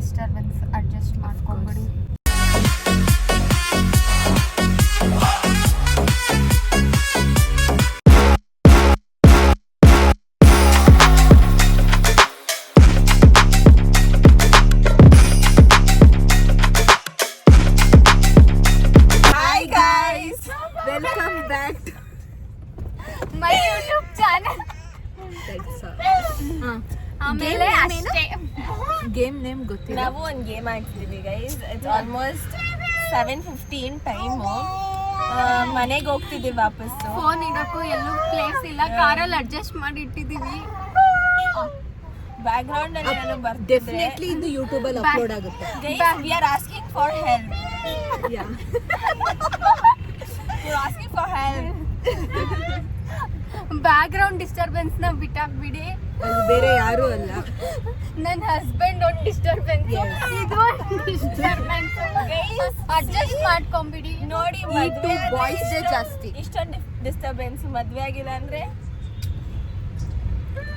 Disturbance adjust ಮಾಡ್ಕೊಂಬಿಡಿ. Welcome back to my YouTube channel. ಆಮೇಲೆ ಅಷ್ಟೇ ಗೇಮ್ ನೇಮ್ ಗೊತ್ತಿಲ್ಲ. ನಾವು ಒಂದು ಗೇಮ್ ಆಡ್ತಿದ್ದೀವಿ ಗೈಸ್. It's almost 7:15 time. ಮನೆಗೆ ಹೋಗ್ತಿದ್ದೀವಿ ವಾಪಸ್ಸು. ಫೋನ್ ಇಡಕ್ಕೂ ಎಲ್ಲೂ ಪ್ಲೇಸ್ ಇಲ್ಲ, ಕಾರಲ್ಲಿ ಅಡ್ಜಸ್ಟ್ ಮಾಡಿ ಇಟ್ಟಿದ್ದೀವಿ. ಬ್ಯಾಕ್ ಗ್ರೌಂಡ್ ಅಲ್ಲಿ ನಾನು ಬರ್ತಿದ್ದೆ. ಡೆಫಿನೆಟ್ಲಿ ಇದು ಯೂಟ್ಯೂಬ್ ಅಲ್ಲಿ ಅಪ್ಲೋಡ್ ಆಗುತ್ತೆ. Guys we are asking for help. Yeah we are asking for help. Back ground disturbance ನ ಬಿಟ್ಟಾಕ್ಬಿಡಿ. ಅದು ಬೇರೆ ಯಾರು ಅಲ್ಲ, ನನ್ನ ಹಸ್ಬೆಂಡ್ ಒಂದು ಡಿಸ್ಟರ್ಬೆನ್ಸ್, ಇದು ಒಂದು ಡಿಸ್ಟರ್ಬೆನ್ಸ್. ಅಡ್ಜಸ್ಟ್ ಮಾಡ್ಕೊಂಬಿಡಿ. ನೋಡಿ ಬಾಯ್ಸ್ ಜಾಸ್ತಿ ಇಷ್ಟೊಂದು ಡಿಸ್ಟರ್ಬೆನ್ಸ್. ಮದ್ವೆ ಆಗಿಲ್ಲ ಅಂದ್ರೆ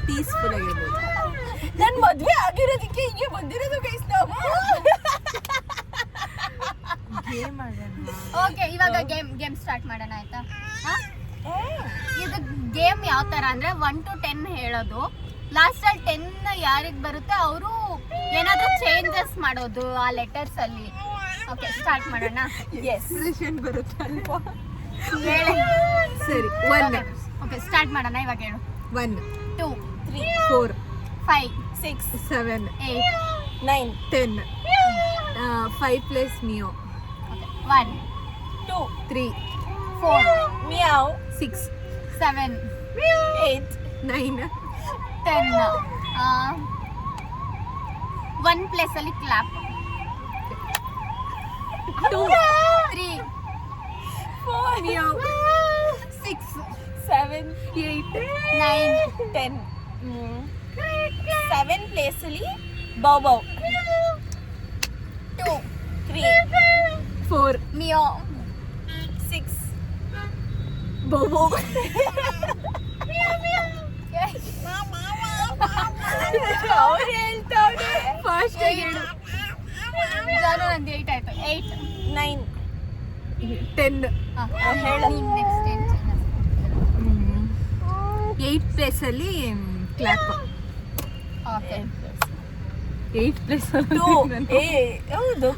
ಪೀಸ್ಫುಲ್ ಆಗಿರ್ಬೋದು. ನನ್ ಮದ್ವೆ ಆಗಿರೋದಕ್ಕೆ ಹಿಂಗೆ ಬಂದಿರೋದು ಗೈಸ್. ನಾವು ಗೇಮ್ ಆಡೋಣ. ಓಕೆ, ಇವಾಗ ಗೇಮ್ ಸ್ಟಾರ್ಟ್ ಮಾಡೋಣ ಆಯ್ತಾ? ಇದು ಗೇಮ್ ಯಾವ ತರ ಅಂದ್ರೆ 1 to 10 ಹೇಳೋದು. ಲಾಸ್ಟ್ ಅಲ್ಲಿ 10 ಯಾರಿಗೆ ಬರುತ್ತೆ ಅವರು ಏನಾದ್ರೂ ಚೇಂಜಸ್ ಮಾಡೋದು ಆ ಲೆಟರ್ಸ್ ಅಲ್ಲಿ. ಓಕೆ, ಸ್ಟಾರ್ಟ್ ಮಾಡೋಣ. ಎಕ್ಸ್ಪ್ರೆಷನ್ ಬರುತ್ತೆ ಅಲ್ವಾ? ಹೇಳಿ. ಸರಿ. 1. ಓಕೆ, ಸ್ಟಾರ್ಟ್ ಮಾಡೋಣ. ಇವಾಗ ಹೇಳು. 1 2 3 4 5 6 7 8 9 10 5 plus Mio 1 2 3 4 meow 6 7 8 9 10. 1 ಪ್ಲೇಸ್ ಅಲ್ಲಿ ಕ್ಲಾಪ್. 2 3 4 Mio 6 7 8 9 10. 7 ಪ್ಲೇಸ್ ಅಲ್ಲಿ ಬೌ ಬೌ. 2 3 4 ಮಿಯೋ 6 Bobo ಅವ್ರು ಹೇಳ್ತಾವ್ರೆ. ಫಾಸ್ಟ್ ಆಗಿ ಹೇಳು. ನಾನು ನಂದು 8 ಆಯ್ತು. 8 9 10 ಹೇಳು. ನೆಕ್ಸ್ಟ್ ಏನು 8 ಪ್ಲೇಸ್ ಅಲ್ಲಿ ಕ್ಲಾಪ್. ಓಕೆ, 8 ಪ್ಲೇಸ್ 2 ಹೌದು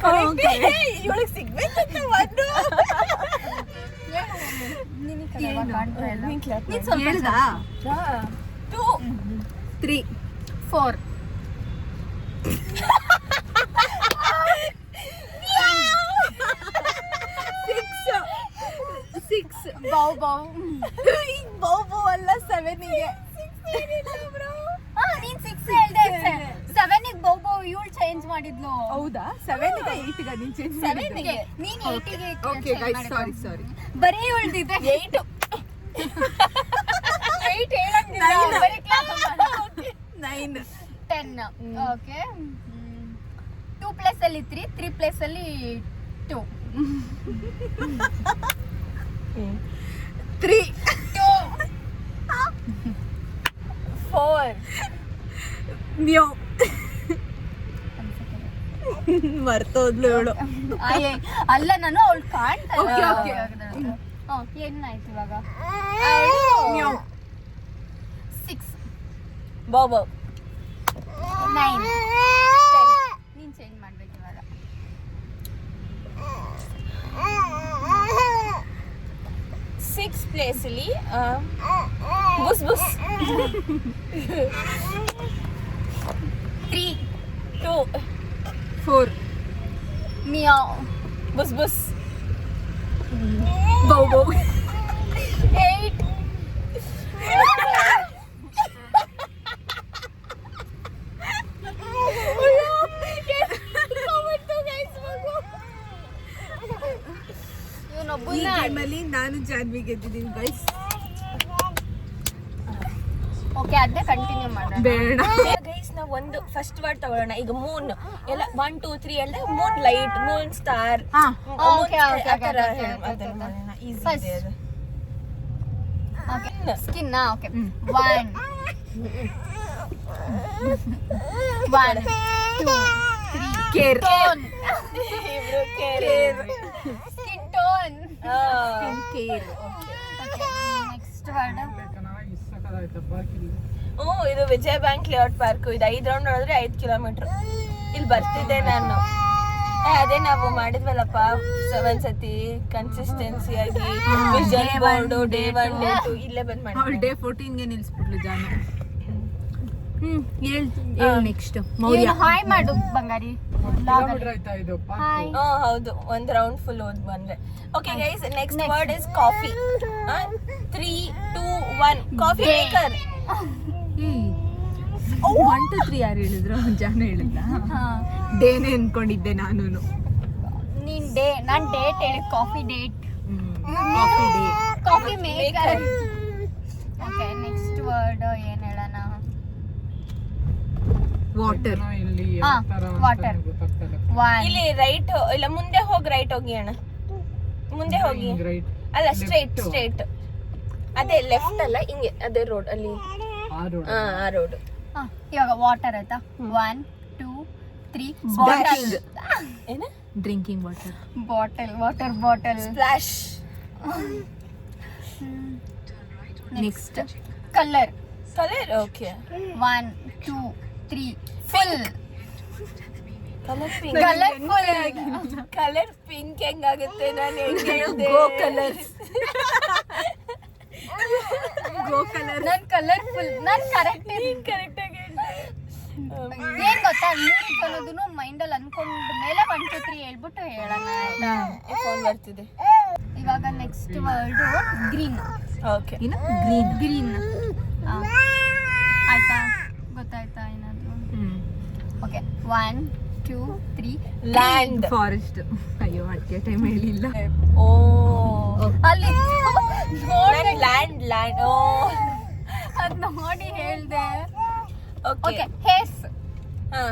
ಇವಳಿಗೆ ಸಿಗ್ಬೇಕಂತ ಒಂದು. ನೀನ್ ಸ್ವಲ್ಪ ಹೇಳ್ದಾ? 2 3 4 6 ಬೌ ಬೌ. ಬೌ ಬೌ ಅಲ್ಲ 7 ಗೆ. ನೀನ್ 6 ಹೇಳ್ದೆ. 7 ಗೆ ಬೌ ಬೌ ಇವಳು ಚೇಂಜ್ ಮಾಡಿದ್ಲು. ಹೌದಾ? 7 ಗೆ 8 ಗೆ ನೀನು ಚೇಂಜ್ 7 ಗೆ ನೀನ್ 8 ಗೆ ಓಕೆ ಗೈಸ್, ಸಾರಿ ಬರೀ ಉಳ್ದಿದೆ 8 8 ಹೇಳಂಗಿಲ್ಲ. ಬರೀ ಕ್ಲಾಪ್ 9 10. ಓಕೆ, 2 ಪ್ಲೇಸ್ ಅಲ್ಲಿ 3 3 ಪ್ಲೇಸ್ ಅಲ್ಲಿ 2 3 2 4 ಮ್ಯೋ ಮರ್ತೋದ್ಲು ಹೇಳು. ಅಲ್ಲ, ನಾನು ಅವಳು ಕಾಣ್ತಾ Okay, okay. ಏನಾಯ್ತು ಇವಾಗ? ಮ್ಯೋ 6 ಬೌ ಬೌ 9 ನೀನ್ ಚೇಂಜ್ ಮಾಡ್ಬೇಕು ಇವಾಗ. 6 ಪ್ಲೇಸ್ ಅಲ್ಲಿ ಬುಸ್ ಬುಸ್. 3 2 4 ಮಿಯೋ ಬುಸ್ ಬುಸ್. ಬೌ ಬೌ 8 ಈ ಗೇಮಲ್ಲಿ ನಾನು ಜಾನ್ವಿ ಗೆದ್ದಿದ್ದೀನಿ ಗೈಸ್. ಓಕೆ, ಅದೇ ಕಂಟಿನ್ಯೂ ಮಾಡೋಣ. ಬೇಡ ಗೈಸ್ ನಾವು ಒಂದು ಫಸ್ಟ್ ವರ್ಡ್ ತಗೊಳ್ಳೋಣ. ಈಗ ಮೂನ್ ಎಲ್ಲ 1 2 3 ಎಲ್ಲ moon light, moon star, skin. Okay, 1 1 2 3 care tone ಇಬ್ರು skin tone care next word ಇದು ವಿಜಯ ಬ್ಯಾಂಕ್ ಲೇಔಟ್ ಪಾರ್ಕ್. ಇದು 5 ರೌಂಡ್ ನೋಡಿದ್ರೆ 5 ಕಿಲೋಮೀಟರ್. ಇಲ್ಲಿ ಬರ್ತಿದ್ದೆ ನಾನು. ಅದೇ ನಾವು ಮಾಡಿದ್ವಲ್ಲಪ್ಪ ಒಂದ್ಸತಿ ಕನ್ಸಿಸ್ಟೆನ್ಸಿ ಆಗಿ ವಿಷನ್ ಬೋರ್ಡ್ ಡೇ 1 ಡೇ 2 ಇಲ್ಲೇ ಬಂದ್ ಅವಳು ಮಾಡಿ. ಡೇ 14ಗೆ ನಿಲ್ಸ್ಬಿಟ್ಲು ಜಾನು. ನೆಕ್ಸ್ಟ್ ಮೌರ್ಯ. ಹಾಯ್ ಮಾಡು ಬಂಗಾರಿ. ಹಾಯ್. ಹೌದು, ಒಂದ್ ರೌಂಡ್ ಫುಲ್ ಓದ್ ಬಂದ್ರೆ. Okay guys, next word is coffee. 3 2 1 coffee maker. 1 2 3 ಯಾರು ಹೇಳಿದ್ರು? ಜಾನು ಹೇಳಿದ್ದ. ಡೇನೆ ಅನ್ಕೊಂಡಿದ್ದೆ ನಾನು. ನೀನ್ ಡೇ, ನಾನ್ ಡೇಟ್ ಹೇಳಿ. Coffee date, coffee day. Coffee maker. Okay next word ಏನ್ ಹೇಳೋಣ? ವಾಟರ್. ವಾಟರ್. ಒನ್. ಇಲ್ಲಿ ರೈಟ್ ಇಲ್ಲ, ಮುಂದೆ ಹೋಗಿ ರೈಟ್ ಹೋಗಿ ಅಣ್ಣ. ಮುಂದೆ ಹೋಗಿ, ಅಲ್ಲ ಸ್ಟ್ರೇಟ್. ಅದೇ ಲೆಫ್ಟ್ ಅಲ್ಲ, ಹಿಂಗೆ ಅದೇ ರೋಡ್ ಅಲ್ಲಿ. ಆ ರೋಡ್. ಇವಾಗ ವಾಟರ್ ಆಯ್ತಾ? 1 2 3 Splashing. ಏನ? Drinking water. Bottle. Splash. Next colour. Okay. 1 2 3 full. Colour pink. Colourful. Colour pink ಹೆಂಗಾಗುತ್ತೆ? ನಾನು ಹೆಂಗ್ ಹೇಳ್ದೆ? Go colours. Go colour. ನಾನ್ ಕಲರ್ಫುಲ್. ನಾನ್ ಕರೆಕ್ಟ್ ಆಗಿ ಏನ್ ಗೊತ್ತಾ, ಮ್ಯೂಸಿಕ್ ಅನ್ನೋದನ್ನು ಮೈಂಡ್ ಅಲ್ಲಿ ಅನ್ಕೊಂಡ ಮೇಲೆ 1 2 3 ಹೇಳ್ಬಿಟ್ಟು ಹೇಳೋಣ ಆಯ್ತಾ? ಫೋನ್ ಬರ್ತಿದೆ. ಇವಾಗ ನೆಕ್ಸ್ಟ್ ವರ್ಡ್ ಗ್ರೀನ್. ಓಕೆ. ಇನ್ನು ಗ್ರೀನ್. ಆಯ್ತಾ? ಗೊತ್ತಾಯ್ತಾ ಏನಾದ್ರು? Okay 1 2 3 land. ಫಾರೆಸ್ಟ್. ಅಯ್ಯೋ ಅಟ್ಕೆ ಟೈಮ್ ಹೇಳಿಲ್ಲ. ಓ, ಅಲ್ಲಿ ಲ್ಯಾಂಡ್. ಓ, ಅದ್ ನೋಡಿ ಹೇಳ್ದೆ. ಓಕೆ. Okay hairs. ಹಾ,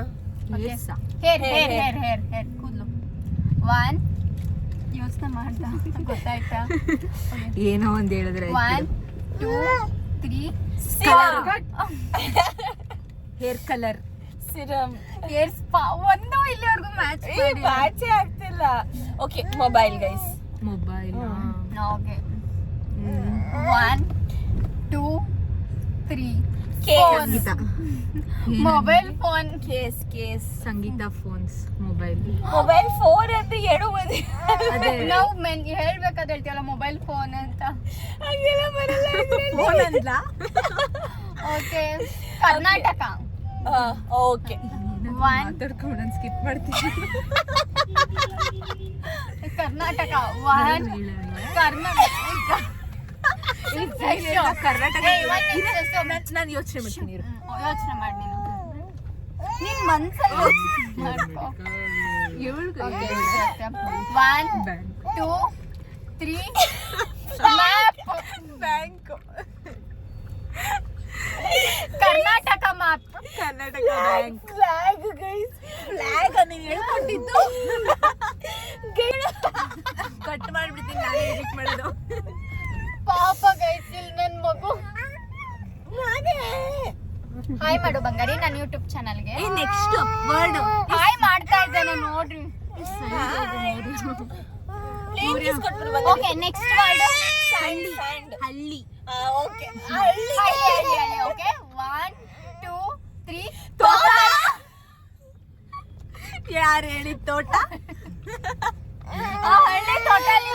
ಹೇರ್ ಕೂದಲು. 1 ಯೋಚನೆ ಮಾಡ್ದ ಗೊತ್ತಾಯ್ತಾ? ಏನೋ ಒಂದ್ ಹೇಳಿದ್ರೆ 1 2 3 hair colour. Serum. Hair spa. ಒಂದು ಇಲ್ಲಿವರೆಗೂ ಮ್ಯಾಚ್ ಮಾಡಿ. ಬಾಚೆ ಆಗ್ತಿಲ್ಲ. Okay, mobile guys. Mobile. Okay 1 2 3 Sangeetha. Mobile phone. Case. Sangeetha phones. Mobile. Mobile phone ಅಂತ ಹೇಳುವುದೇ. ಅದೇ ನಾವು ಹೇಳ್ಬೇಕಾದ್ರೆ ಹೇಳ್ತೀವಲ್ಲ ಮೊಬೈಲ್ ಫೋನ್ ಅಂತ. ಹಂಗೆಲ್ಲ ಬರಲ್ಲ. ಫೋನ್ ಅಂದ್ಲ. ಓಕೆ ಕರ್ನಾಟಕ. ಓಕೆ. ಮಾತಾಡ್ಕೊಂಡು ಸ್ಕಿಪ್ ಮಾಡ್ತೀನಿ. ಕರ್ನಾಟಕ. 1 ಕರ್ನಾಟಕ. ಕರ್ನಾಟಕ. ನಾನು ಯೋಚನೆ ಮಾಡ್ತೀನಿ. ಯೋಚನೆ ಮಾಡಿ ನೀನ್ ಮನ್ಸಲ್ಲಿ ಯೋಚ್ನೆ ಮಾಡ್ಕೊ. 1 2 3 bank. Karnataka map. Karnataka bank. Flag guys. Flag ನೀನು ಹೇಳ್ಕೊಂಡಿದ್ದು. ಕಟ್ ಮಾಡ್ಬಿಡ್ತೀನಿ ನಾನು ಎಡಿಟ್ ಮಾಡೋದು. ಪಾಪ ಗೈಸ್, ಇಲ್ಲಿ ನನ್ ಮಗು. ಹಾಯ್ ಮಾಡು ಬಂಗಾರಿ ನನ್ನ ಯೂಟ್ಯೂಬ್ ಚಾನಲ್ಗೆ. Next word. ಹಾಯ್ ಮಾಡ್ತಾ ಇದ್ದೇನೆ ನೋಡ್ರಿ. ಓಕೆ ನೆಕ್ಸ್ಟ್ ವರ್ಡ್ ಹಳ್ಳಿ. ಓಕೆ. ಓಕೆ 1 2 3 ಯಾರು ಹೇಳಿ ತೋಟ? ಹಳ್ಳಿ ಟೋಟಲ್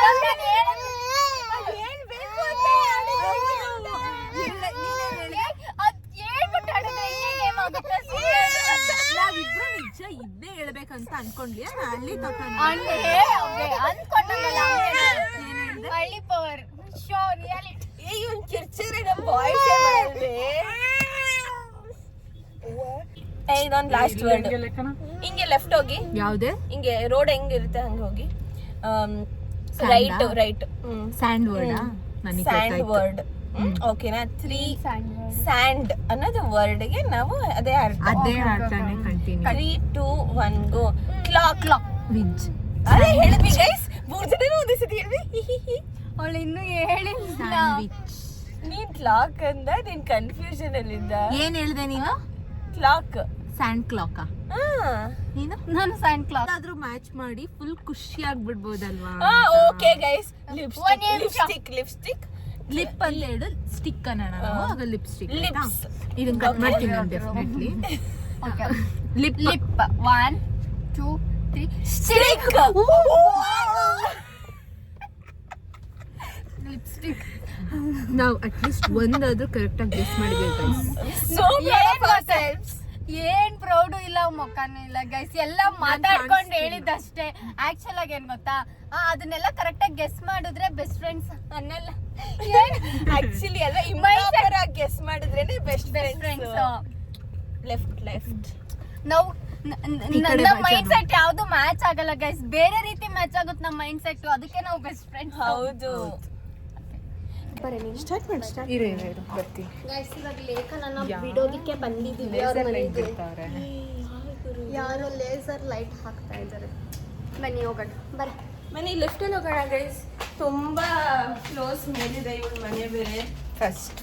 ನಾವಿಬ್ರು ನಿಜ ಇದ್ದೇ ಹೇಳ್ಬೇಕಂತ ಅನ್ಕೊಂಡ್ಲಿ. ಹಳ್ಳಿ ತೋಟ ಅನ್ಕೊಂಡಲ್ಲ. ಹಳ್ಳಿ ಪವರ್ ಶೋ ರಿಯಾಲಿಟಿ. ಇವನ್ ಕಿರ್ಚಿದ್ರೆ ನಮ್ಮ ಬಾಯ್ಸ್ ಇದೊಂದು ಲಾಸ್ಟ್ ವರ್ಡ್. ಹಿಂಗೆ ಲೆಫ್ಟ್ ಹೋಗಿ, ಯಾವ್ದೇ ಹಿಂಗೆ ರೋಡ್ ಹೆಂಗಿರುತ್ತೆ ಹಂಗೆ ಹೋಗಿ. Right. Sand word. Sand word. ಓಕೆನಾ? 3 ಸ್ಯಾಂಡ್ ಅನ್ನೋದು ವರ್ಡ್ಗೆ ನಾವು ಅದೇ ಅದೇ ಅರ್ಥನೇ ಕಂಟಿನ್ಯೂ. 3 2 1 ಗೋ. ಕ್ಲಾಕ್. ವಿಜ್. ಅದೇ ಹೇಳಿದ್ವಿ ಗೈಸ್, 3 ಜನ ಒಂದೇ ಸತಿ ಹೇಳಿದ್ವಿ. ಅವಳು ಇನ್ನೂ ಹೇಳಿಲ್ಲ. ಸ್ಯಾಂಡ್ವಿಚ್. ನೀನ್ ಕ್ಲಾಕ್ ಅಂದ, ನೀನ್ ಕನ್ಫ್ಯೂಷನ್ ಅಲ್ಲಿದ್ದ. ಏನ್ ಹೇಳ್ದೆ ನೀನು? ಕ್ಲಾಕ್. ಸ್ಯಾಂಡ್ ಕ್ಲಾಕ ನೀನು ನಾನು ಸ್ಯಾಂಡ್ ಕ್ಲಾಸ್ ಆದ್ರೂ ಮ್ಯಾಚ್ ಮಾಡಿ ಫುಲ್ ಖುಷಿ ಆಗ್ಬಿಡ್ಬೋದಲ್ವಾ? ಓಕೆ ಗೈಸ್, ಒಂದ್ ನಿಮಿಷ. ಲಿಪ್ಸ್ಟಿಕ್ ಲಿಪ್ ಅಂತ ಹೇಳು, ಸ್ಟಿಕ್ ಅನ್ನೋಣ ನಾವು, ಆಗ ಲಿಪ್ಸ್ಟಿಕ್. Lips. ಇದನ್ನ ಕಟ್ ಮಾಡ್ತೀನಿ ನಾನು definitely. Lip lip 1 2 3 stick. Lipstick. ನಾವು ಅಟ್ಲೀಸ್ಟ್ ಒಂದಾದ್ರೂ ಕರೆಕ್ಟ್ ಆಗಿ ಗೆಸ್ ಮಾಡಿದ್ದೇವೆ So ಏನ್ ಏನ್ ಪ್ರೌಡು ಇಲ್ಲ ಮುಖನೂ ಇಲ್ಲ ಗೈಸ್, ಎಲ್ಲ ಮಾತಾಡ್ಕೊಂಡು ಹೇಳಿದ್ದಷ್ಟೇ. ಆಕ್ಚುಲ್ ಆಗಿ ಏನ್ ಗೊತ್ತಾ, ಅದನ್ನೆಲ್ಲ ಕರೆಕ್ಟ್ ಆಗಿ ಗೆಸ್ ಮಾಡಿದ್ರೆ ಬೆಸ್ಟ್ ಫ್ರೆಂಡ್ಸ್ ಅನ್ನಲ್ಲ. ಆಕ್ಚುಲಿ ಎಲ್ಲ ಇಂಪಾಪರ್ ಆಗಿ ಗೆಸ್ ಮಾಡಿದ್ರೇನೆ best best friends. Friends left ನಾವು ಈ ಕಡೆ ನಮ್ಮ match ಮೈಂಡ್ ಸೆಟ್ ಯಾವ್ದು ಮ್ಯಾಚ್ ಆಗಲ್ಲ ಗೈಸ್, ಬೇರೆ ರೀತಿ ಮ್ಯಾಚ್ ಆಗುತ್ತೆ ನಮ್ಮ ಮೈಂಡ್ ಸೆಟ್, ಅದಕ್ಕೆ ನಾವು ಬೆಸ್ಟ್ ಫ್ರೆಂಡ್ಸ್. ಹೌದು. ಸ್ಟಾರ್ಟ್ ಮಾಡಿ. ಇರು ಬರ್ತೀನಿ. ಗೈಸ್ ಇವಾಗ ಲೇಖನನ್ನ ಬಿಡೋದಕ್ಕೆ ಬಂದಿದ್ದೀವಿ ಅವ್ರ ಮನೆಗೆ. ಯಾರೋ ಲೇಸರ್ ಲೈಟ್ ಹಾಕ್ತಾ ಇದ್ದಾರೆ. ಬನ್ನಿ ಹೋಗೋಣ, ಬರ ಮನೆ ಲಿಫ್ಟ್ ಅಲ್ಲಿ ಹೋಗೋಣ ಗೈಸ್. ತುಂಬಾ ಕ್ಲೋಸ್ ಮೇಲಿದೆ ಇವಳ ಮನೆ ಬೇರೆ. ಫಸ್ಟ್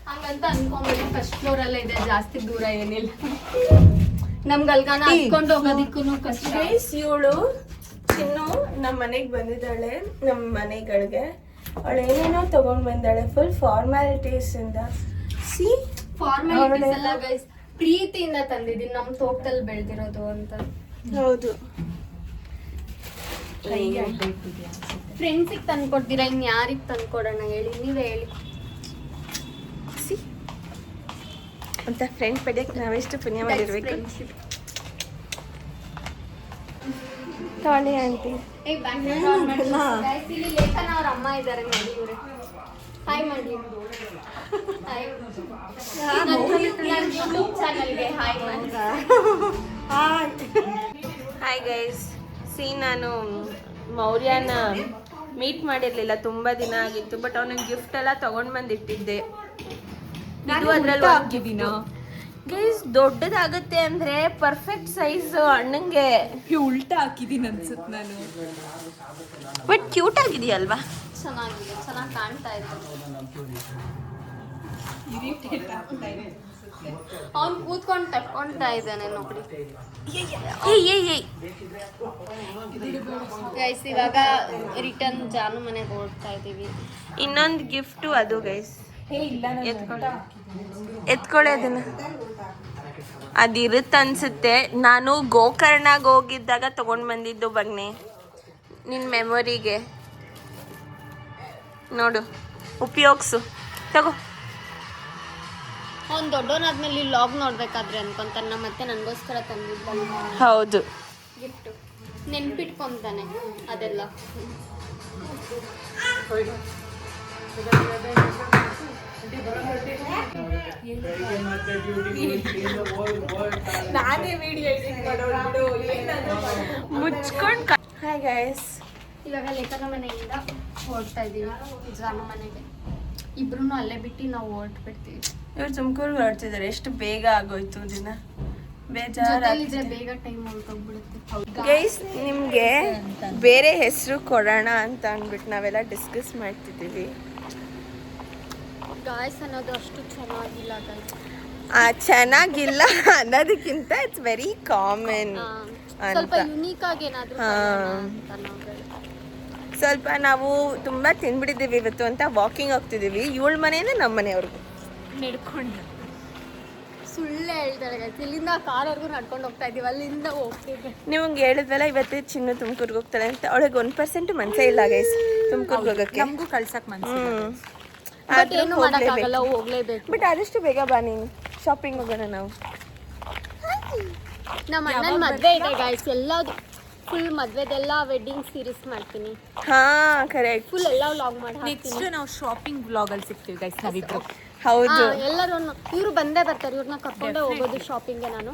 ಹಂಗಂತ ಅನ್ಕೊಂಡ್ಬಿಟ್ಟು ಫಸ್ಟ್ ಫ್ಲೋರ್ ಅಲ್ಲೇ ಇದೆ, ಜಾಸ್ತಿ ದೂರ ಏನಿಲ್ಲ. ನಮ್ಗೆ ಅಲ್ಗಾನ ಹತ್ಕೊಂಡು ಹೋಗೋದಿಕ್ಕೂ ಕಷ್ಟ. ಗೈಸ್ ಇವಳು ಇನ್ನು ನಮ್ಮ ಮನೆಗೆ ಬಂದಿದ್ದಾಳೆ, ನಮ್ಮ ಮನೆಗಳಿಗೆ. ಅವಳು ಏನೇನೋ ತಗೊಂಡ್ ಬಂದಾಳೆ, ಫುಲ್ ಫಾರ್ಮಾಲಿಟೀಸ್ ಇಂದ. ಸಿ ಫಾರ್ಮಾಲಿಟೀಸ್ ಎಲ್ಲ ಗೈಸ್ ಪ್ರೀತಿಯಿಂದ ತಂದಿದ್ದೀನಿ, ನಮ್ ತೋಟದಲ್ಲಿ ಬೆಳೆದಿರೋದು ಅಂತ. ಹೌದು. ಫ್ರೆಂಡ್ಸಿಗೆ ತಂದ್ಕೊಡ್ತೀರಾ, ಇನ್ ಯಾರಿಗ್ ತಂದ್ಕೊಡೋಣ ಹೇಳಿ, ನೀವೇ ಹೇಳಿ. ಸಿ ಅಂತ ಫ್ರೆಂಡ್ ಪಡೆಯಕ್ಕೆ ನಾವೆಷ್ಟು ಪುಣ್ಯ ಮಾಡಿರ್ಬೇಕು. ತಾಳಿ ಆಂಟಿ. ಇಲ್ಲಿ ಲೇಖನ ಅವ್ರ ಅಮ್ಮ ಇದ್ದಾರೆ ನೋಡಿ, ಇವ್ರೆ ಹಾಯ್ ಮಾಡಿ. ಯೂಟ್ಯೂಬ್ ಚಾನಲ್ಗೆ ಹಾಯ್ ಮಾಡಿ. ಹಾಯ್ ಗೈಸ್, ಸಿ ನಾನು ಮೌರ್ಯನ ಮೀಟ್ ಮಾಡಿರ್ಲಿಲ್ಲ, ತುಂಬಾ ದಿನ ಆಗಿತ್ತು. ಬಟ್ ಅವನಿಗೆ ಗಿಫ್ಟ್ ಎಲ್ಲ ತಗೊಂಡ್ ಬಂದಿಟ್ಟಿದ್ದೆ. ಇದು ಅದ್ರಲ್ಲಿ ಗೈಸ್ ದೊಡ್ಡದಾಗುತ್ತೆ ಅಂದ್ರೆ ಪರ್ಫೆಕ್ಟ್ ಸೈಜ್ ಅಣ್ಣಂಗೆ. ಉಲ್ಟಾ ಹಾಕಿದೀನಿ ಅನ್ಸುತ್ತೆ ನಾನು. ಬಟ್ ಕ್ಯೂಟ್ ಆಗಿದೆಯಲ್ವಾ? ಚೆನ್ನಾಗಿದೆ, ಚೆನ್ನಾಗಿ ಕಾಣ್ತಾ ಇತ್ತು. ಅವ್ನು ಕೂತ್ಕೊಂಡು ತಕ್ಕೊಂತಾ ಇದ್ದಾನೆ ನೋಡಿ. ಗೈಸ್ ಇವಾಗ ರಿಟರ್ನ್ ಜಾನು ಮನೆಗೆ ಹೊರಡ್ತಾ ಇದೀವಿ. ಇನ್ನೊಂದು ಗಿಫ್ಟು ಅದು ಗೈಸ್. ಎತ್ಕೊಳ್ಳಿ ಅದನ್ನ. ಅದಿರುತ್ತೆ ಅನ್ಸುತ್ತೆ. ನಾನು ಗೋಕರ್ಣಾಗ ಹೋಗಿದ್ದಾಗ ತಗೊಂಡ್ ಬಂದಿದ್ದು ಬಗ್ನೆ, ನಿನ್ನ ಮೆಮೊರಿಗೆ. ನೋಡು, ಉಪಯೋಗಿಸು, ತಗೋ. ಅವ್ನು ದೊಡ್ಡವನಾದ್ಮೇಲೆ ಈ ಲಾಗ್ ನೋಡ್ಬೇಕಾದ್ರೆ ಅನ್ಕೊಂತಾನೆ ಮತ್ತೆ ನನಗೋಸ್ಕರ ತಂದಿದ್ದ ಹೌದು, ಗಿಫ್ಟು ನೆನ್ಪಿಟ್ಕೊಂತಾನೆ ಅದೆಲ್ಲ. ನಾನೇ ವಿಡಿಯೋ ಎಡಿಟ್ ಮಾಡೋದು ಮುಚ್ಕೊಂಡು. ಹಾಯ್ ಗೈಸ್, ಇವಾಗ ಲೇಖನ ಮನೆಯಿಂದ ಹೊರಡ್ತಾ ಇದೀವಿ ಜಾನು ಮನೆಗೆ. ಇಬ್ರು ಅಲ್ಲೇ ಬಿಟ್ಟು ನಾವು ಹೊರಟ್ಬಿಡ್ತೀವಿ. ಇವ್ರು ತುಮಕೂರ್ಗೆ ಹೊರಡ್ತಿದ್ದಾರೆ. ಎಷ್ಟು ಬೇಗ ಆಗೋಯ್ತು ದಿನ, ಜೊತೆಲಿದ್ರೆ ಬೇಗ ಟೈಮ್ ಹೊರಟೋಗ್ಬಿಡುತ್ತೆ. ಗೈಸ್ ನಿಮ್ಗೆ ಬೇರೆ ಹೆಸರು ಕೊಡೋಣ ಅಂತ ಅಂದ್ಬಿಟ್ಟು ನಾವೆಲ್ಲ ಡಿಸ್ಕಸ್ ಮಾಡ್ತಿದ್ದೀವಿ. ಗಾಯ್ಸ್ ಅನ್ನೋದು ಅಷ್ಟು ಚೆನ್ನಾಗಿಲ್ಲ ಗೈಸ್. ಚೆನ್ನಾಗಿಲ್ಲ ಅನ್ನೋದಕ್ಕಿಂತ ಇಟ್ಸ್ ವೆರಿ ಕಾಮನ್ ಸ್ವಲ್ಪ ಅಂತ. ಯುನೀಕ್ ಆಗಿ ಏನಾದ್ರು ಹಾ. ಸ್ವಲ್ಪ ನಾವು ತುಂಬಾ ತಿನ್ಬಿಟ್ಟಿದ್ದೀವಿ ಇವತ್ತು ಅಂತ ವಾಕಿಂಗ್ ಹೋಗ್ತಿದ್ದೀವಿ. ಇವಳ ಮನೆಯಿಂದ ನಮ್ಮ ಮನೆಯವ್ರಿಗೂ ನಡ್ಕೊಂಡು. ಸುಳ್ಳು ಹೇಳ್ತಾರೆ ಗೈಸ್, ಇಲ್ಲಿಂದ ಕಾರ್ವರೆಗೂ ನಡ್ಕೊಂಡು ಹೋಗ್ತಾ ಇದೀವಿ, ಅಲ್ಲಿಂದ ಹೋಗ್ತಿದ್ವಿ. ನಿಮ್ಗೆ ಹೇಳಿದ್ವಲ್ಲ ಇವತ್ತು ಚಿನ್ನು ತುಮಕೂರ್ಗೆ ಹೋಗ್ತಾಳೆ ಅಂತ. ಅವಳಿಗೆ 1% ಮನ್ಸೇ ಇಲ್ಲ ಗೈಸ್ ತುಮಕೂರ್ಗೆ ಹೋಗಕ್ಕೆ. ನಮಗೂ ಕಳ್ಸಕ್ ಮನ್ಸು. ಬಟ್ ಏನು ಮಾಡೋಕ್ಕಾಗಲ್ಲ, ಹೋಗ್ಲೇಬೇಕು. ಬಟ್ ಆದಷ್ಟು ಬೇಗ ಬಾ ನೀನು, ಶಾಪಿಂಗ್ ಹೋಗೋಣ ನಾವು. ನಮ್ಮ ಅಣ್ಣನ ಮದ್ವೆ ಇದೆ ಗೈಸ್, ಎಲ್ಲದು ಫುಲ್ ಮದ್ವೆದೆಲ್ಲ ವೆಡ್ಡಿಂಗ್ ಸೀರೀಸ್ ಮಾಡ್ತೀನಿ. ಹಾ ಕರೆಕ್ಟ್. ಫುಲ್ ಎಲ್ಲ ವ್ಲಾಗ್ ಮಾಡಿ ನೆಕ್ಸ್ಟ್ ಹಾಕ್ತೀನಿ. ನಾವು ಶಾಪಿಂಗ್ ವ್ಲಾಗ್ ಅಲ್ಲಿ ಸಿಗ್ತೀವಿ ಗೈಸ್ ನಾವಿಬ್ರು. ಹೌದು, ಎಲ್ಲರೂ ಇವ್ರು ಬಂದೇ ಬರ್ತಾರೆ, ಇವ್ರನ್ನ ಕರ್ಕೊಂಡೇ ಹೋಗೋದು ಶಾಪಿಂಗ್ಗೆ. ನಾನು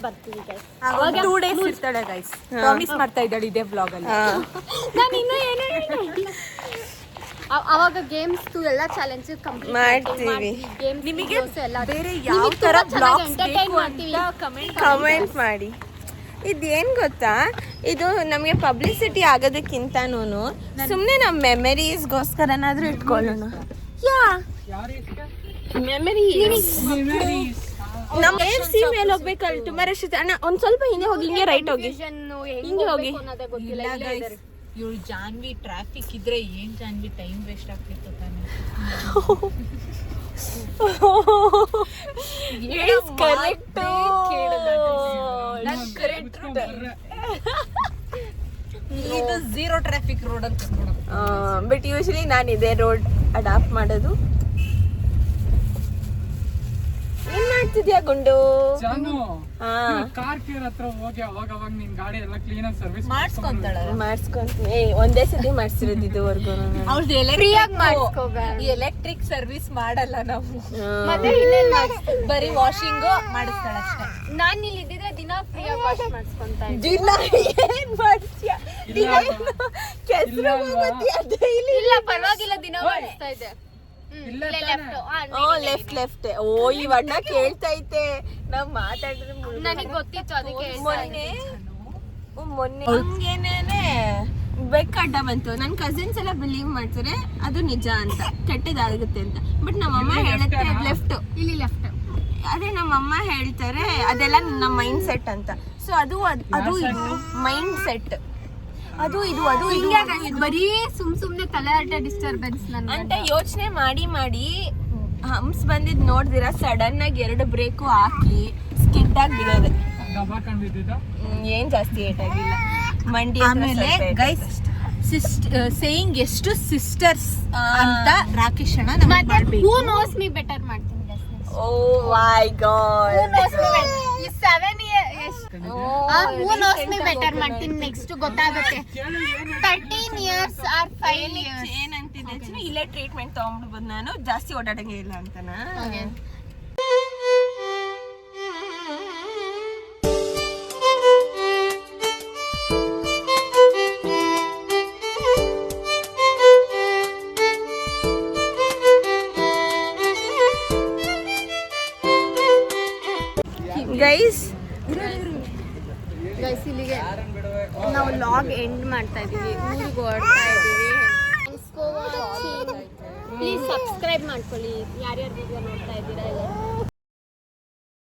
ಬರ್ತೀನಿ ಗೈಸ್. ಅವಾಗ 2 days ಇರ್ತಾಳೆ ಗೈಸ್, ಪ್ರಾಮಿಸ್ ಮಾಡ್ತಾ ಇದ್ದಾಳೆ ಇದೇ ವ್ಲಾಗ್ ಅಲ್ಲಿ. ನಾನು ಇನ್ನೂ ಏನು ಅವಾಗ ಗೇಮ್ಸ್ ಎಲ್ಲ ಚಾಲೆಂಜ್ ಕಂಪ್ಲೀಟ್ ಮಾಡ್ತೀವಿ. ನಿಮಗೆ ಎಲ್ಲ ಬೇರೆ ಯಾವ ತರ ವ್ಲಾಗ್ಸ್ ಎಂಟರ್ಟೈನ್ ಬೇಕು ಮಾಡ್ತೀವಿ. ಅಂತ ಕಮೆಂಟ್ ಮಾಡಿ. ಇದೇನು ಗೊತ್ತಾ, ಇದು ನಮಗೆ ಪಬ್ಲಿಸಿಟಿ ಆಗೋದಕ್ಕಿಂತನೂ ಸುಮ್ಮನೆ ನಮ್ಮ ಮೆಮರೀಸ್ಗೋಸ್ಕರನಾದ್ರೂ ಇಟ್ಕೊಳ್ಳೋಣ. ಯಾ ಮೆಮರೀಸ್. ನಮ್ಮ KFC ಮೇಲೆ ಹೋಗ್ಬೇಕಲ್ಲ ತುಂಬಾ ರಶ್ ಇದೆ ಅಣ್ಣ. ಒಂದ್ ಸ್ವಲ್ಪ ಹಿಂದೆ ಹೋಗಿ, ಹಿಂಗೆ ರೈಟ್ ಹೋಗಿ, ಹಿಂಗೆ ಹೋಗಿ. ಇವಳು ಜಾನ್ವಿ ಟ್ರಾಫಿಕ್ ಇದ್ರೆ ಏನ್ ಜಾನ್ವಿ ಟೈಮ್ ವೇಸ್ಟ್ ಆಗ್ತಿತ್ತು ತಾನೆ. ಇದು ಝೀರೋ ಟ್ರಾಫಿಕ್ ರೋಡ್ ಅಂತ ಬಟ್ ಯೂಶಲಿ ನಾನು ಇದೇ ರೋಡ್ ಅಡಾಪ್ಟ್ ಮಾಡೋದು. ಏನ್ ಮಾಡ್ತಿದ್ಯಾ ಗುಂಡು? ಕಾರ್ ಕೇರ್ ಹತ್ರ ಹೋಗಿ ಅವಾಗ ನಿನ್ ಗಾಡಿ ಎಲ್ಲ ಕ್ಲೀನ್ ಆಗಿ ಸರ್ವಿಸ್ ಮಾಡಿಸ್ಕೊಂತಾಳ. ಮಾಡಿಸ್ಕೊಂತೀನಿ. ಒಂದೇ ಸತಿ ಮಾಡ್ಸಿರೋದು ಇದುವರೆಗೂ. ಅವ್ರದ್ದು ಎಲೆಕ್ಟ್ರಿಕ್ ಸರ್ವಿಸ್ ಮಾಡಲ್ಲ ನಾವು, ಮತ್ತೆ ಇನ್ನೇನ್ ಮಾಡಿಸ್ತೀವಿ? ಬರೀ ವಾಷಿಂಗ್ ಮಾಡಿಸ್ತಾಳ ಅಷ್ಟೇ. ನಾನ್ ಇಲ್ಲಿ ಇದ್ದಿದ್ರೆ ದಿನ ಫ್ರೀಯಾಗಿ ವಾಶ್ ಮಾಡಿಸ್ಕೊಂತ ಇದ್ದೆ. ದಿನ ಏನ್ ಮಾಡ್ತೀಯಾ? ಕೆಲ್ಸ ಹೋಗುತ್ತೆ ಡೈಲಿ. ಇಲ್ಲ ಪರವಾಗಿಲ್ಲ, ದಿನ ಮಾಡಿಸ್ತಾ ಇದ್ದೆ. ಲೆಫ್ಟ್. ಓ ಈ ಅಣ್ಣ ಕೇಳ್ತೈತೆ ನಾವ್ ಮಾತಾಡಿದ್ರೆ. ನನಗ್ ಗೊತ್ತಿತ್ತು ಅದಕ್ಕೆ. ಮೊನ್ನೆ ಹಂಗೇನೇನೆ ಬೆಕ್ ಅಡ್ಡ ಬಂತು. ನನ್ ಕಸಿನ್ಸ್ ಎಲ್ಲ ಬಿಲೀವ್ ಮಾಡ್ತಾರೆ ಅದು ನಿಜ ಅಂತ, ಕೆಟ್ಟದಾಗುತ್ತೆ ಅಂತ. ಬಟ್ ನಮ್ಮಮ್ಮ ಹೇಳುತ್ತೆ ಲೆಫ್ಟ್, ಇಲ್ಲಿ ಲೆಫ್ಟ್. ಅದೇ ನಮ್ಮಮ್ಮ ಹೇಳ್ತಾರೆ ಅದೆಲ್ಲ ನಮ್ಮ ಮೈಂಡ್ ಸೆಟ್ ಅಂತ. ಸೊ ಅದು ಮೈಂಡ್ ಸೆಟ್. ಅದು ಇದು ಬರೀ ಸುಮ್ನೆ ತಲೆ ಆಟ ಡಿಸ್ಟರ್ಬೆನ್ಸ್ ಅಂತ ಯೋಚನೆ ಮಾಡಿ ಹಂಪ್ಸ್ ಬಂದಿದ್ ನೋಡ್ದಿರ ಸಡನ್ ಆಗಿ 2 ಬ್ರೇಕು ಹಾಕಿ ಸ್ಕಿಡ್ ಆಗಿ ಬಿಡೋದು. ಏನ್ ಜಾಸ್ತಿ ಏಟ್ ಆಗಿಲ್ಲ. ಮಂಡಿ ಆಮೇಲೆ ಗೈಸ್ ಸೇಯಿಂಗ್ ಎಷ್ಟು ಸಿಸ್ಟರ್ಸ್ ಅಂತ ರಾಕೇಶ್ ಅಣ್ಣ ನಮಗೆ ಮಾಡ್ಬೇಕು. ಹೂ ನೋಸ್ ಮೀ ಬೆಟರ್ ಮಾಡ್ತೀನಿ. Oh my god. Who knows me better ಮಾಡ್ತೀನಿ. ನೆಕ್ಸ್ಟ್ ಗೊತ್ತಾಗುತ್ತೆ. 13 years or 5 years ಏನಂತಿದ್ದೆ ಇಲ್ಲೇ ಟ್ರೀಟ್ಮೆಂಟ್ ತಗೊಂಡ್ಬಿಡ್ಬೋದು ನಾನು, ಜಾಸ್ತಿ ಓಡಾಡಂಗೆ ಇಲ್ಲ ಅಂತನಾ? ಗೈಸ್ ಇಲ್ಲಿಗೆ ನಾವು ಲಾಗ್ ಎಂಡ್ ಮಾಡ್ತಾ ಇದೀವಿ. ಊರಿಗೆ ಹೊರಡ್ತಾ ಇದೀವಿ. ಪ್ಲೀಸ್ ಸಬ್ಸ್ಕ್ರೈಬ್ ಮಾಡ್ಕೊಳ್ಳಿ ಯಾರ್ಯಾರು ವಿಡಿಯೋ ನೋಡ್ತಾ ಇದ್ದೀರಾ ಎಲ್ಲ.